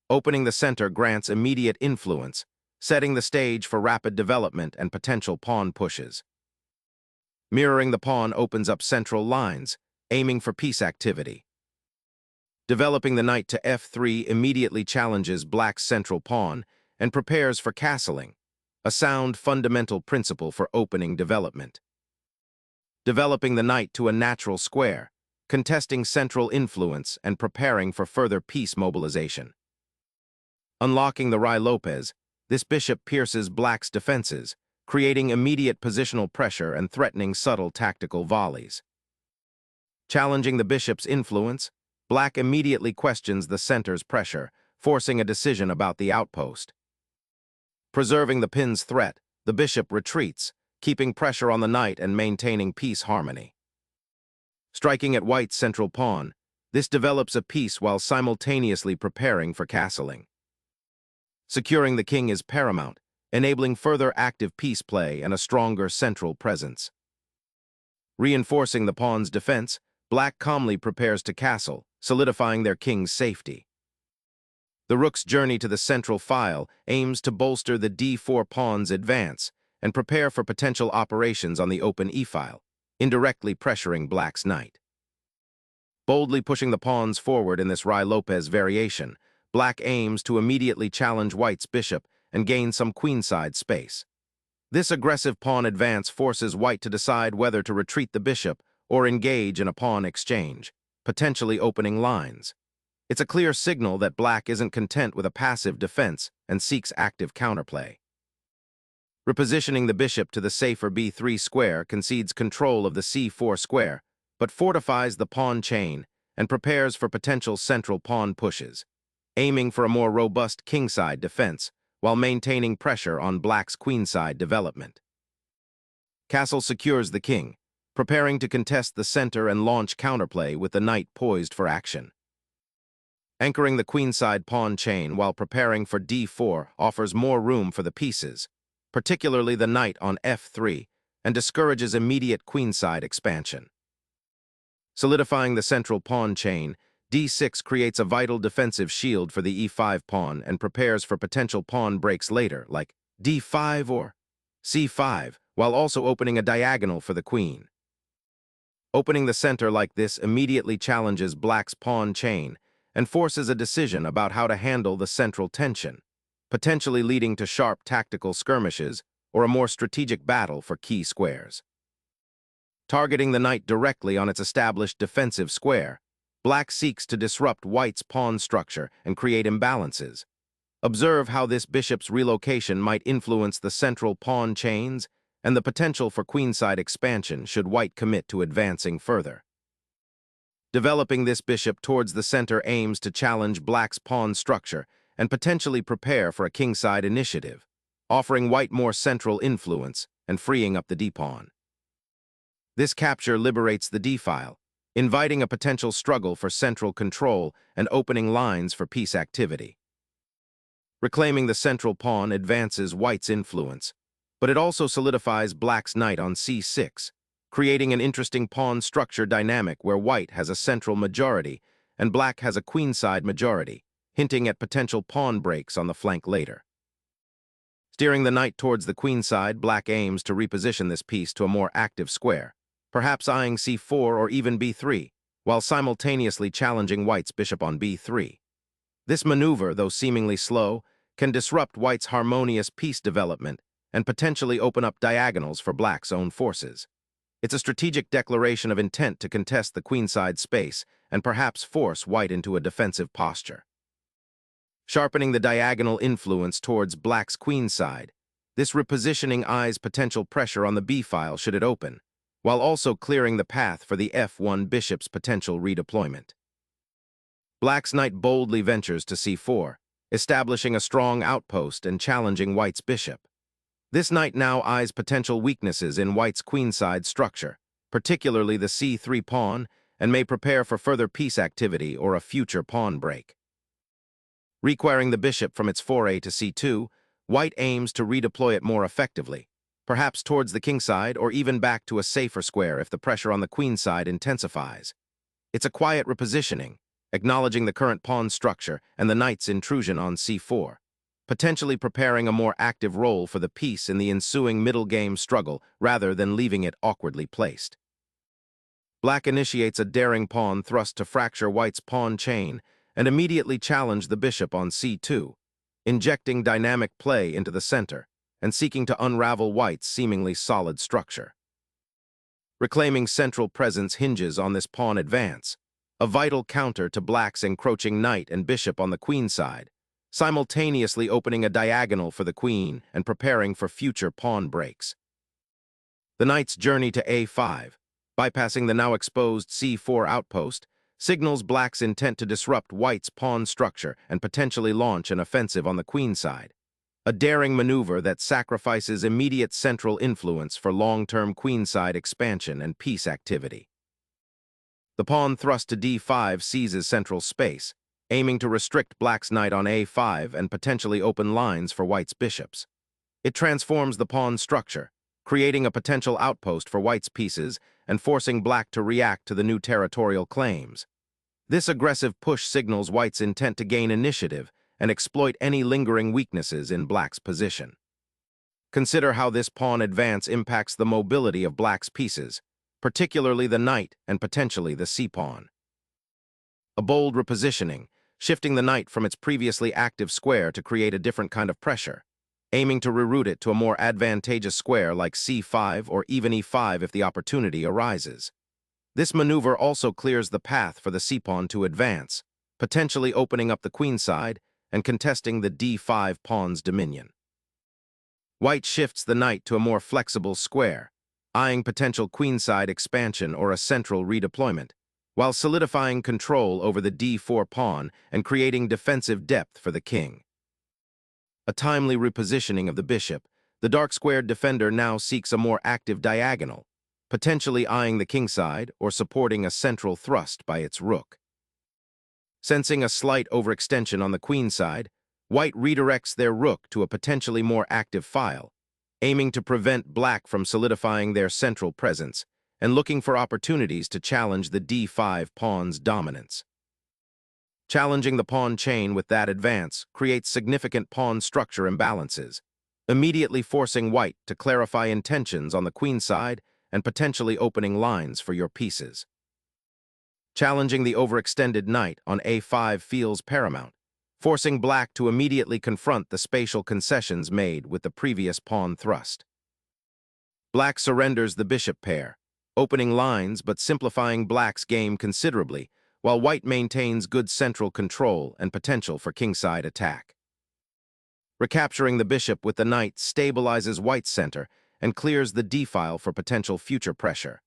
Opening the center grants immediate influence, setting the stage for rapid development and potential pawn pushes. Mirroring the pawn opens up central lines, aiming for piece activity. Developing the knight to f3 immediately challenges black's central pawn and prepares for castling, a sound fundamental principle for opening development. Developing the knight to a natural square, contesting central influence and preparing for further piece mobilization. Unlocking the Lopez, this bishop pierces black's defenses, creating immediate positional pressure and threatening subtle tactical volleys. Challenging the bishop's influence, black immediately questions the center's pressure, forcing a decision about the outpost. Preserving the pin's threat, the bishop retreats, keeping pressure on the knight and maintaining piece harmony. Striking at white's central pawn, this develops a piece while simultaneously preparing for castling. Securing the king is paramount, enabling further active piece play and a stronger central presence. Reinforcing the pawn's defense, black calmly prepares to castle, solidifying their king's safety. The rook's journey to the central file aims to bolster the d4 pawn's advance and prepare for potential operations on the open e-file, indirectly pressuring black's knight. Boldly pushing the pawns forward in this Lopez variation, black aims to immediately challenge white's bishop and gain some queenside space. This aggressive pawn advance forces white to decide whether to retreat the bishop or engage in a pawn exchange, potentially opening lines. It's a clear signal that black isn't content with a passive defense and seeks active counterplay. Repositioning the bishop to the safer b3 square concedes control of the c4 square, but fortifies the pawn chain and prepares for potential central pawn pushes, aiming for a more robust kingside defense while maintaining pressure on black's queenside development. Castle secures the king, preparing to contest the center and launch counterplay with the knight poised for action. Anchoring the queenside pawn chain while preparing for d4 offers more room for the pieces, particularly the knight on f3, and discourages immediate queenside expansion. Solidifying the central pawn chain, d6 creates a vital defensive shield for the e5 pawn and prepares for potential pawn breaks later, like d5 or c5, while also opening a diagonal for the queen. Opening the center like this immediately challenges black's pawn chain and forces a decision about how to handle the central tension, potentially leading to sharp tactical skirmishes or a more strategic battle for key squares. Targeting the knight directly on its established defensive square, black seeks to disrupt white's pawn structure and create imbalances. Observe how this bishop's relocation might influence the central pawn chains and the potential for queenside expansion should white commit to advancing further. Developing this bishop towards the center aims to challenge black's pawn structure and potentially prepare for a kingside initiative, offering white more central influence and freeing up the d-pawn. This capture liberates the d-file, inviting a potential struggle for central control and opening lines for piece activity. Reclaiming the central pawn advances white's influence, but it also solidifies black's knight on c6, creating an interesting pawn structure dynamic where white has a central majority and black has a queenside majority, hinting at potential pawn breaks on the flank later. Steering the knight towards the queenside, black aims to reposition this piece to a more active square, perhaps eyeing c4 or even b3, while simultaneously challenging white's bishop on b3. This maneuver, though seemingly slow, can disrupt white's harmonious piece development and potentially open up diagonals for black's own forces. It's a strategic declaration of intent to contest the queenside space and perhaps force white into a defensive posture. Sharpening the diagonal influence towards black's queenside, this repositioning eyes potential pressure on the b-file should it open, while also clearing the path for the f1 bishop's potential redeployment. Black's knight boldly ventures to c4, establishing a strong outpost and challenging white's bishop. This knight now eyes potential weaknesses in white's queenside structure, particularly the c3 pawn, and may prepare for further piece activity or a future pawn break. Requiring the bishop from its foray to c2, white aims to redeploy it more effectively, perhaps towards the kingside or even back to a safer square if the pressure on the queenside intensifies. It's a quiet repositioning, acknowledging the current pawn structure and the knight's intrusion on c4, potentially preparing a more active role for the piece in the ensuing middle-game struggle rather than leaving it awkwardly placed. Black initiates a daring pawn thrust to fracture white's pawn chain and immediately challenge the bishop on c2, injecting dynamic play into the center and seeking to unravel white's seemingly solid structure. Reclaiming central presence hinges on this pawn advance, a vital counter to black's encroaching knight and bishop on the queen side, simultaneously opening a diagonal for the queen and preparing for future pawn breaks. The knight's journey to a5, bypassing the now exposed c4 outpost, signals black's intent to disrupt white's pawn structure and potentially launch an offensive on the queen side, a daring maneuver that sacrifices immediate central influence for long-term queenside expansion and peace activity. The pawn thrust to d5 seizes central space, aiming to restrict black's knight on a5 and potentially open lines for white's bishops. It transforms the pawn structure, creating a potential outpost for white's pieces and forcing black to react to the new territorial claims. This aggressive push signals white's intent to gain initiative and exploit any lingering weaknesses in black's position. Consider how this pawn advance impacts the mobility of black's pieces, particularly the knight and potentially the c-pawn. A bold repositioning, shifting the knight from its previously active square to create a different kind of pressure, aiming to reroute it to a more advantageous square like c5 or even e5 if the opportunity arises. This maneuver also clears the path for the c-pawn to advance, potentially opening up the queenside and contesting the d5 pawn's dominion. White shifts the knight to a more flexible square, eyeing potential queenside expansion or a central redeployment, while solidifying control over the d4 pawn and creating defensive depth for the king. A timely repositioning of the bishop, the dark-squared defender now seeks a more active diagonal, potentially eyeing the kingside or supporting a central thrust by its rook. Sensing a slight overextension on the queen side, white redirects their rook to a potentially more active file, aiming to prevent black from solidifying their central presence and looking for opportunities to challenge the d5 pawn's dominance. Challenging the pawn chain with that advance creates significant pawn structure imbalances, immediately forcing white to clarify intentions on the queen side and potentially opening lines for your pieces. Challenging the overextended knight on a5 feels paramount, forcing black to immediately confront the spatial concessions made with the previous pawn thrust. Black surrenders the bishop pair, opening lines but simplifying black's game considerably, while white maintains good central control and potential for kingside attack. Recapturing the bishop with the knight stabilizes white's center and clears the d-file for potential future pressure,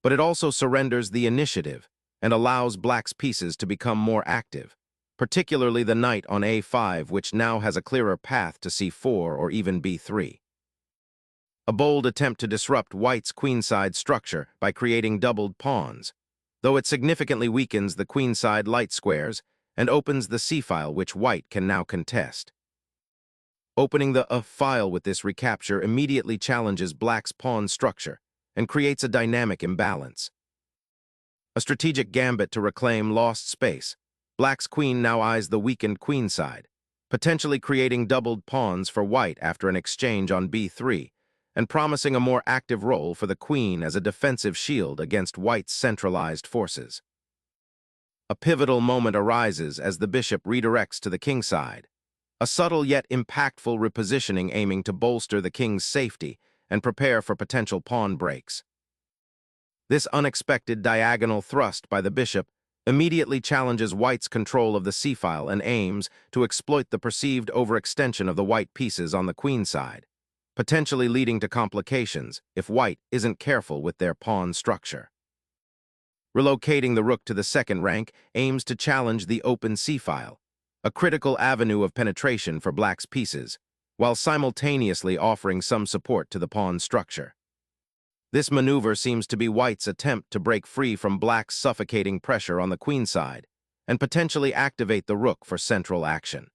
but it also surrenders the initiative and allows black's pieces to become more active, particularly the knight on a5, which now has a clearer path to c4 or even b3. A bold attempt to disrupt white's queenside structure by creating doubled pawns, though it significantly weakens the queenside light squares and opens the c-file which white can now contest. Opening the file with this recapture immediately challenges black's pawn structure and creates a dynamic imbalance. A strategic gambit to reclaim lost space, black's queen now eyes the weakened queenside, potentially creating doubled pawns for white after an exchange on b3, and promising a more active role for the queen as a defensive shield against white's centralized forces. A pivotal moment arises as the bishop redirects to the kingside, a subtle yet impactful repositioning aiming to bolster the king's safety and prepare for potential pawn breaks. This unexpected diagonal thrust by the bishop immediately challenges white's control of the c-file and aims to exploit the perceived overextension of the white pieces on the queen side, potentially leading to complications if white isn't careful with their pawn structure. Relocating the rook to the second rank aims to challenge the open c-file, a critical avenue of penetration for black's pieces, while simultaneously offering some support to the pawn structure. This maneuver seems to be white's attempt to break free from black's suffocating pressure on the queen side and potentially activate the rook for central action.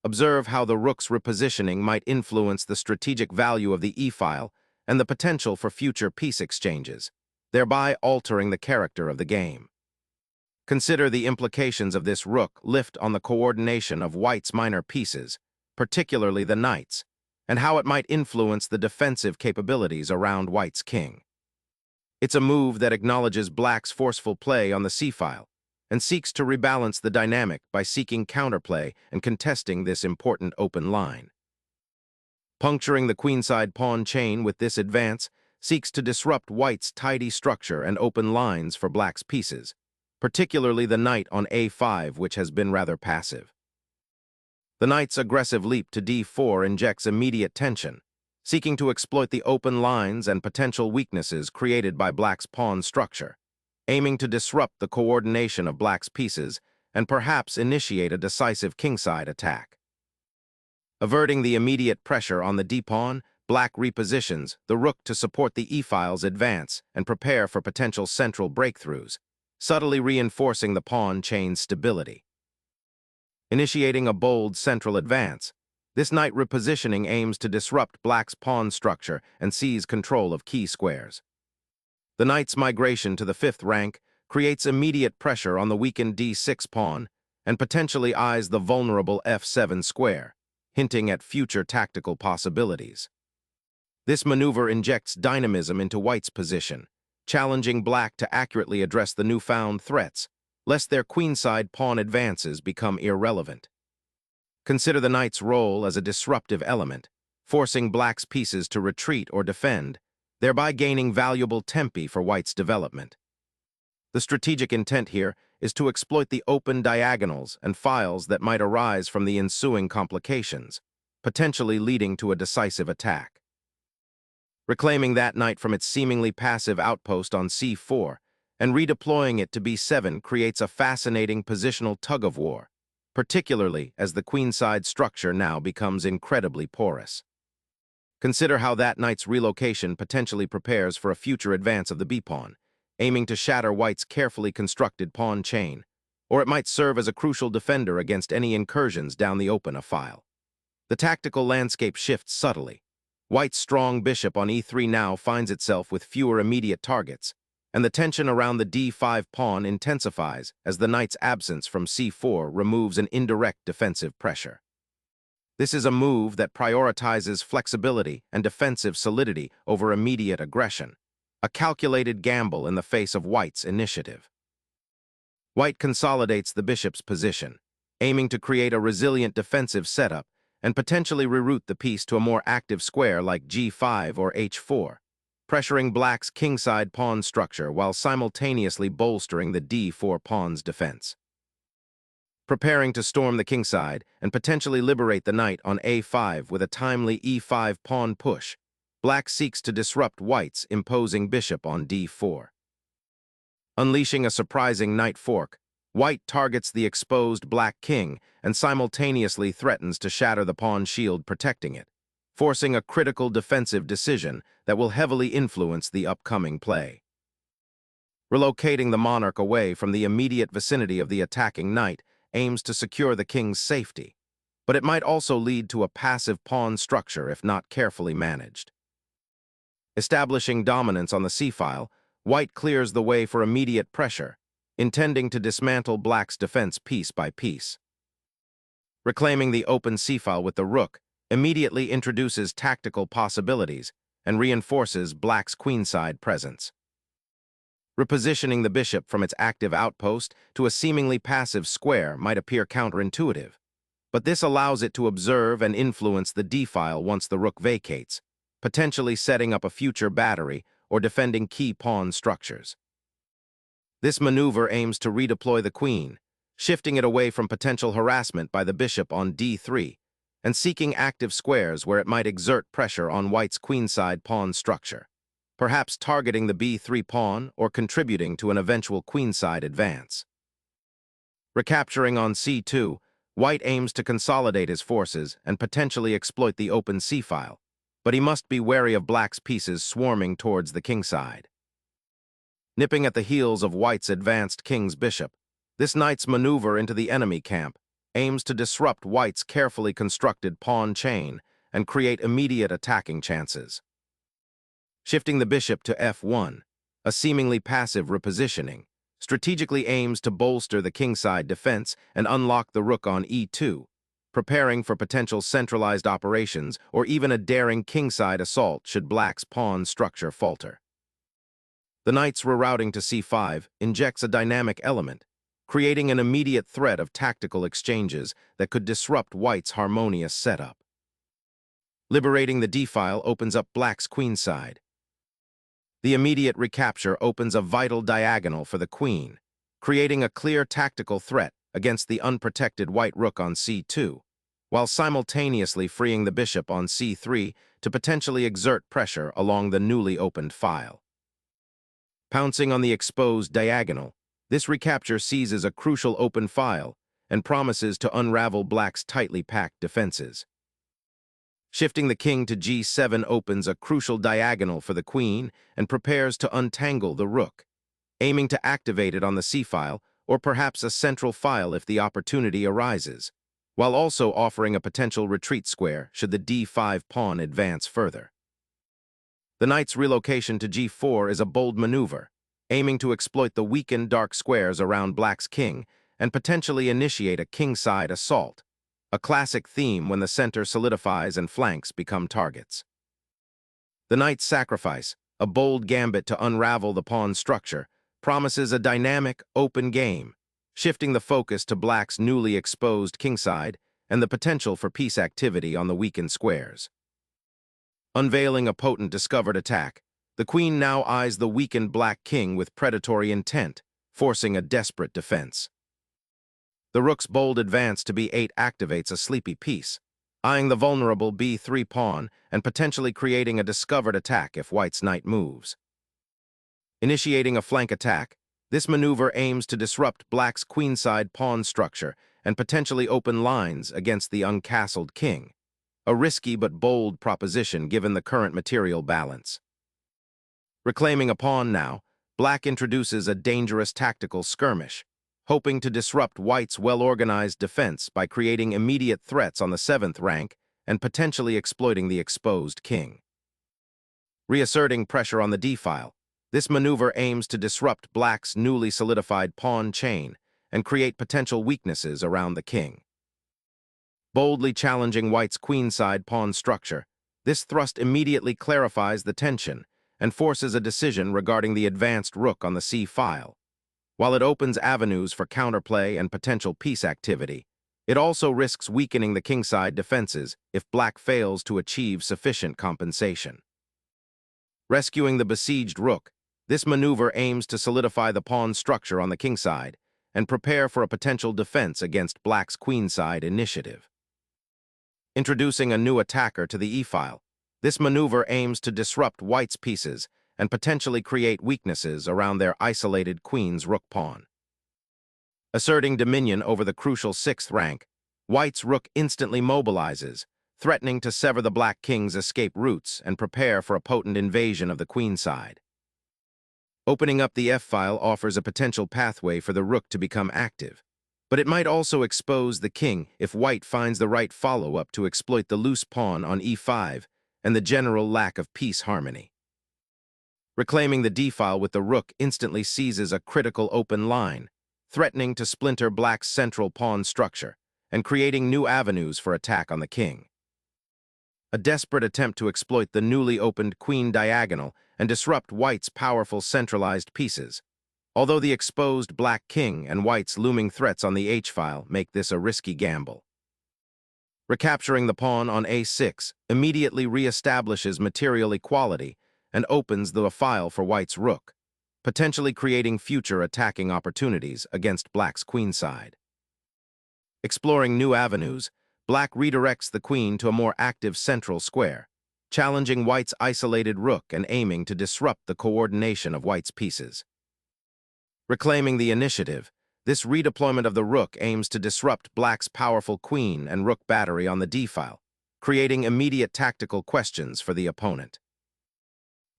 Observe how the rook's repositioning might influence the strategic value of the e-file and the potential for future piece exchanges, thereby altering the character of the game. Consider the implications of this rook lift on the coordination of white's minor pieces, particularly the knights, and how it might influence the defensive capabilities around white's king. It's a move that acknowledges black's forceful play on the c-file and seeks to rebalance the dynamic by seeking counterplay and contesting this important open line. Puncturing the queenside pawn chain with this advance seeks to disrupt white's tidy structure and open lines for black's pieces, particularly the knight on a5, which has been rather passive. The knight's aggressive leap to d4 injects immediate tension, seeking to exploit the open lines and potential weaknesses created by black's pawn structure, aiming to disrupt the coordination of black's pieces and perhaps initiate a decisive kingside attack. Averting the immediate pressure on the d-pawn, black repositions the rook to support the e-file's advance and prepare for potential central breakthroughs, subtly reinforcing the pawn chain's stability. Initiating a bold central advance, this knight repositioning aims to disrupt black's pawn structure and seize control of key squares. The knight's migration to the 5th rank creates immediate pressure on the weakened d6 pawn and potentially eyes the vulnerable f7 square, hinting at future tactical possibilities. This maneuver injects dynamism into white's position, challenging black to accurately address the newfound threats, lest their queenside pawn advances become irrelevant. Consider the knight's role as a disruptive element, forcing black's pieces to retreat or defend, thereby gaining valuable tempi for white's development. The strategic intent here is to exploit the open diagonals and files that might arise from the ensuing complications, potentially leading to a decisive attack. Reclaiming that knight from its seemingly passive outpost on c4 and redeploying it to b7 creates a fascinating positional tug-of-war, particularly as the queenside structure now becomes incredibly porous. Consider how that knight's relocation potentially prepares for a future advance of the b-pawn, aiming to shatter white's carefully constructed pawn chain, or it might serve as a crucial defender against any incursions down the open file. The tactical landscape shifts subtly. White's strong bishop on e3 now finds itself with fewer immediate targets, and the tension around the d5 pawn intensifies as the knight's absence from c4 removes an indirect defensive pressure. This is a move that prioritizes flexibility and defensive solidity over immediate aggression, a calculated gamble in the face of white's initiative. White consolidates the bishop's position, aiming to create a resilient defensive setup and potentially reroute the piece to a more active square like g5 or h4, pressuring black's kingside pawn structure while simultaneously bolstering the d4 pawn's defense. Preparing to storm the kingside and potentially liberate the knight on a5 with a timely e5 pawn push, black seeks to disrupt white's imposing bishop on d4. Unleashing a surprising knight fork, white targets the exposed black king and simultaneously threatens to shatter the pawn shield protecting it, forcing a critical defensive decision that will heavily influence the upcoming play. Relocating the monarch away from the immediate vicinity of the attacking knight aims to secure the king's safety, but it might also lead to a passive pawn structure if not carefully managed. Establishing dominance on the c-file, white clears the way for immediate pressure, intending to dismantle black's defense piece by piece. Reclaiming the open c-file with the rook immediately introduces tactical possibilities and reinforces black's queenside presence. Repositioning the bishop from its active outpost to a seemingly passive square might appear counterintuitive, but this allows it to observe and influence the d-file once the rook vacates, potentially setting up a future battery or defending key pawn structures. This maneuver aims to redeploy the queen, shifting it away from potential harassment by the bishop on d3, and seeking active squares where it might exert pressure on white's queenside pawn structure, perhaps targeting the b3 pawn or contributing to an eventual queenside advance. Recapturing on c2, white aims to consolidate his forces and potentially exploit the open c-file, but he must be wary of black's pieces swarming towards the kingside. Nipping at the heels of white's advanced king's bishop, this knight's maneuver into the enemy camp aims to disrupt white's carefully constructed pawn chain and create immediate attacking chances. Shifting the bishop to f1, a seemingly passive repositioning, strategically aims to bolster the kingside defense and unlock the rook on e2, preparing for potential centralized operations or even a daring kingside assault should black's pawn structure falter. The knight's rerouting to c5 injects a dynamic element, creating an immediate threat of tactical exchanges that could disrupt white's harmonious setup. Liberating the d-file opens up black's queenside. The immediate recapture opens a vital diagonal for the queen, creating a clear tactical threat against the unprotected white rook on c2, while simultaneously freeing the bishop on c3 to potentially exert pressure along the newly opened file. Pouncing on the exposed diagonal, this recapture seizes a crucial open file and promises to unravel black's tightly packed defenses. Shifting the king to g7 opens a crucial diagonal for the queen and prepares to untangle the rook, aiming to activate it on the c-file or perhaps a central file if the opportunity arises, while also offering a potential retreat square should the d5 pawn advance further. The knight's relocation to g4 is a bold maneuver, aiming to exploit the weakened dark squares around black's king and potentially initiate a kingside assault, a classic theme when the center solidifies and flanks become targets. The knight's sacrifice, a bold gambit to unravel the pawn structure, promises a dynamic, open game, shifting the focus to black's newly exposed kingside and the potential for piece activity on the weakened squares. Unveiling a potent discovered attack, the queen now eyes the weakened black king with predatory intent, forcing a desperate defense. The rook's bold advance to b8 activates a sleepy piece, eyeing the vulnerable b3 pawn and potentially creating a discovered attack if white's knight moves. Initiating a flank attack, this maneuver aims to disrupt black's queenside pawn structure and potentially open lines against the uncastled king, a risky but bold proposition given the current material balance. Reclaiming a pawn now, black introduces a dangerous tactical skirmish, hoping to disrupt white's well-organized defense by creating immediate threats on the 7th rank and potentially exploiting the exposed king. Reasserting pressure on the d-file, this maneuver aims to disrupt black's newly solidified pawn chain and create potential weaknesses around the king. Boldly challenging white's queenside pawn structure, this thrust immediately clarifies the tension and forces a decision regarding the advanced rook on the c-file. While it opens avenues for counterplay and potential piece activity, it also risks weakening the kingside defenses if black fails to achieve sufficient compensation. Rescuing the besieged rook, this maneuver aims to solidify the pawn structure on the kingside and prepare for a potential defense against black's queenside initiative. Introducing a new attacker to the e-file, this maneuver aims to disrupt white's pieces and potentially create weaknesses around their isolated queen's rook pawn. Asserting dominion over the crucial 6th rank, white's rook instantly mobilizes, threatening to sever the black king's escape routes and prepare for a potent invasion of the queenside. Opening up the f-file offers a potential pathway for the rook to become active, but it might also expose the king if white finds the right follow-up to exploit the loose pawn on e5 and the general lack of piece harmony. Reclaiming the d-file with the rook instantly seizes a critical open line, threatening to splinter black's central pawn structure and creating new avenues for attack on the king. A desperate attempt to exploit the newly opened queen diagonal and disrupt white's powerful centralized pieces, although the exposed black king and white's looming threats on the h-file make this a risky gamble. Recapturing the pawn on a6 immediately re-establishes material equality and opens the file for white's rook, potentially creating future attacking opportunities against black's queenside. Exploring new avenues, black redirects the queen to a more active central square, challenging white's isolated rook and aiming to disrupt the coordination of white's pieces. Reclaiming the initiative, this redeployment of the rook aims to disrupt black's powerful queen and rook battery on the d-file, creating immediate tactical questions for the opponent.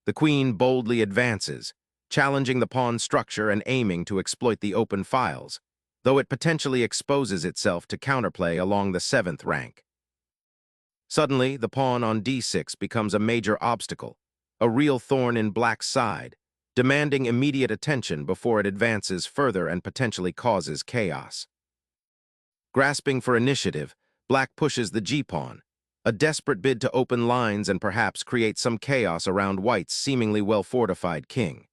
The queen boldly advances, challenging the pawn structure and aiming to exploit the open files, though it potentially exposes itself to counterplay along the 7th rank. Suddenly, the pawn on d6 becomes a major obstacle, a real thorn in black's side, demanding immediate attention before it advances further and potentially causes chaos. Grasping for initiative, black pushes the g-pawn, a desperate bid to open lines and perhaps create some chaos around white's seemingly well-fortified king.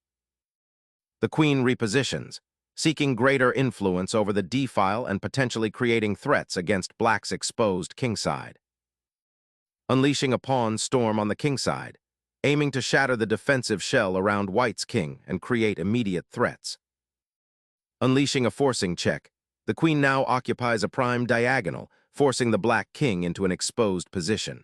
The queen repositions, seeking greater influence over the d-file and potentially creating threats against black's exposed kingside. Unleashing a pawn storm on the kingside, aiming to shatter the defensive shell around white's king and create immediate threats. Unleashing a forcing check, the queen now occupies a prime diagonal, forcing the black king into an exposed position.